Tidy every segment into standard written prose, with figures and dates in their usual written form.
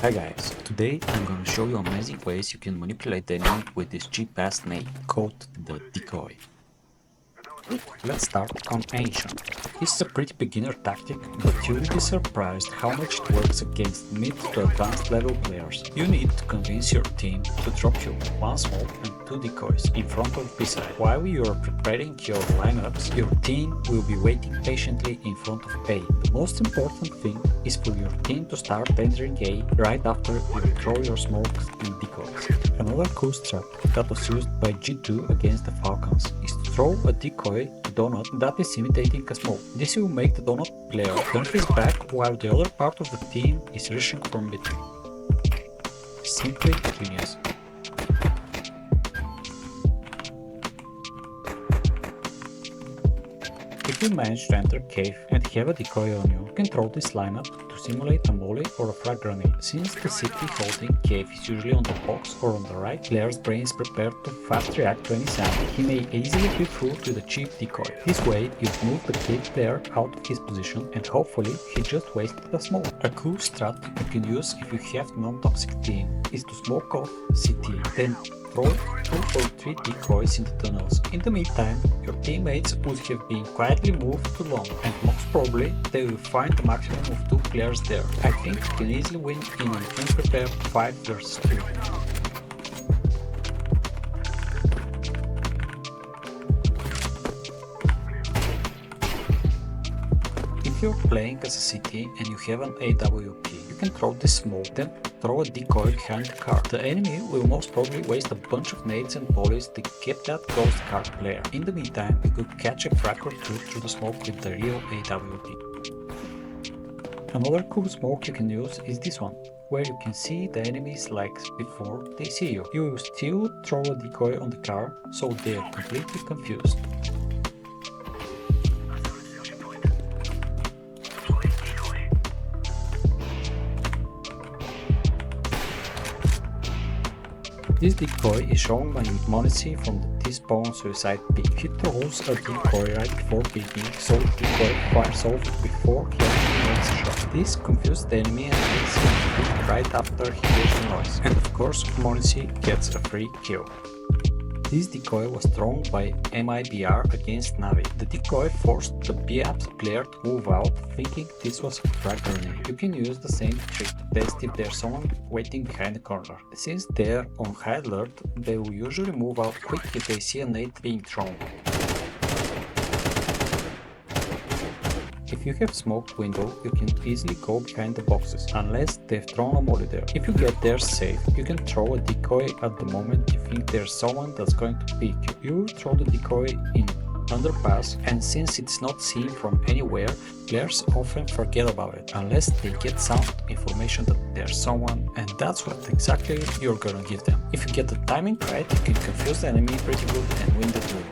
Hi guys, today I'm gonna show you amazing ways you can manipulate the enemy with this cheap-ass nade called the Decoy. Let's start on Ancient. This is a pretty beginner tactic, but you will be surprised how much it works against mid to advanced level players. You need to convince your team to drop you one smoke and two decoys in front of B side. While you are preparing your lineups, your team will be waiting patiently in front of A. The most important thing is for your team to start entering A right after you throw your smokes and decoys. Another cool strat that was used by G2 against the Falcons is to throw a decoy to donut that is imitating a smoke. This will make the donut player turn his back while the other part of the team is rushing from it. Simply genius. If you manage to enter cave and have a decoy on you, you can throw this lineup to simulate a molly or a frag grenade. Since the city holding cave is usually on the box or on the right, player's brain is prepared to fast react to any sound. He may easily be fooled with a cheap decoy. This way, you've moved the cave player out of his position and hopefully he just wasted a smoke. A cool strat you can use if you have non-toxic team is to smoke off CT, then throw 2 or 3 decoys in the tunnels. In the meantime, your teammates would have been quietly moved to long, and most probably they will find the maximum of 2 players there. I think you can easily win in an unprepared 5 vs 2. If you're playing as a CT and you have an AWP, you can throw this smoke, then throw a decoy behind the car. The enemy will most probably waste a bunch of nades and polys to get that ghost car player. In the meantime, you could catch a frag or 2 through the smoke with the real AWP. Another cool smoke you can use is this one, where you can see the enemy's legs before they see you. You will still throw a decoy on the car, so they are completely confused. This decoy is shown by Monisi from the T-spawn suicide peak. He throws a decoy right before peeking, so the decoy fires off before he makes a shot. This confuses the enemy and makes him peek right after he hears the noise. And of course, Monisi gets a free kill. This decoy was thrown by MIBR against Navi. The decoy forced the B Aps player to move out, thinking this was a frag grenade. You can use the same trick to test if there's someone waiting behind the corner. Since they're on high alert, they will usually move out quick if they see a nade being thrown. If you have smoked window, you can easily go behind the boxes, unless they've thrown a molly there. If you get there safe, you can throw a decoy at the moment you think there's someone that's going to peek you. You will throw the decoy in Underpass, and since it's not seen from anywhere, players often forget about it, unless they get some information that there's someone, and that's what exactly you're gonna give them. If you get the timing right, you can confuse the enemy pretty good and win the duel.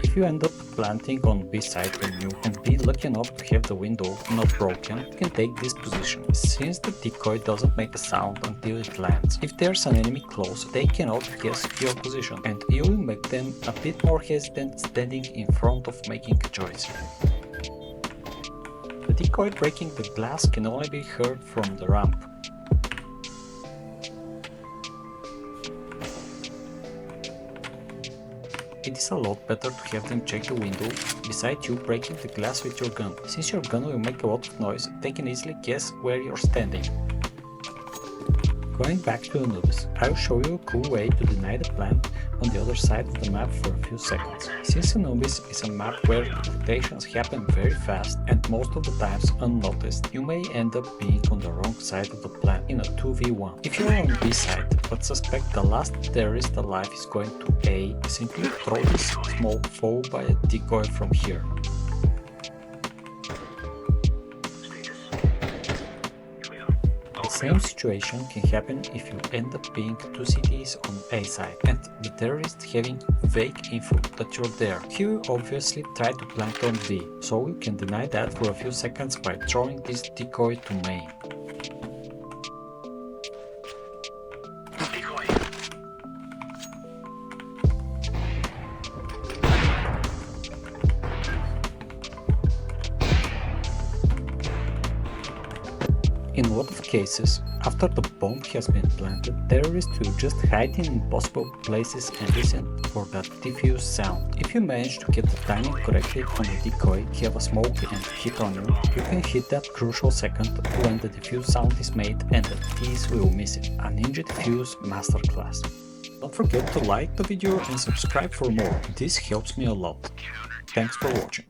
If you end up planting on B side when you and be lucky enough to have the window not broken, you can take this position, since the decoy doesn't make a sound until it lands. If there's an enemy close, they cannot guess your position, and you will make them a bit more hesitant standing in front of making a choice. The decoy breaking the glass can only be heard from the ramp. It is a lot better to have them check the window beside you breaking the glass with your gun. Since your gun will make a lot of noise, they can easily guess where you're standing. Going back to Anubis, I will show you a cool way to deny the plant on the other side of the map for a few seconds. Since Anubis is a map where rotations happen very fast and most of the times unnoticed, you may end up being on the wrong side of the plant in a 2v1. If you are on B side but suspect the last terrorist alive is going to A, simply throw this smoke followed by a decoy from here. The same situation can happen if you end up being 2 CTs on A side and the terrorist having vague info that you're there. He will obviously try to plant on B, so you can deny that for a few seconds by throwing this decoy to main. In a lot of cases, after the bomb has been planted, terrorists will just hide in impossible places and listen for that diffuse sound. If you manage to get the timing correctly on the decoy, have a smoke and hit on you, you can hit that crucial second when the diffuse sound is made and the piece will miss it. A Ninja Defuse Masterclass. Don't forget to like the video and subscribe for more, this helps me a lot. Thanks for watching.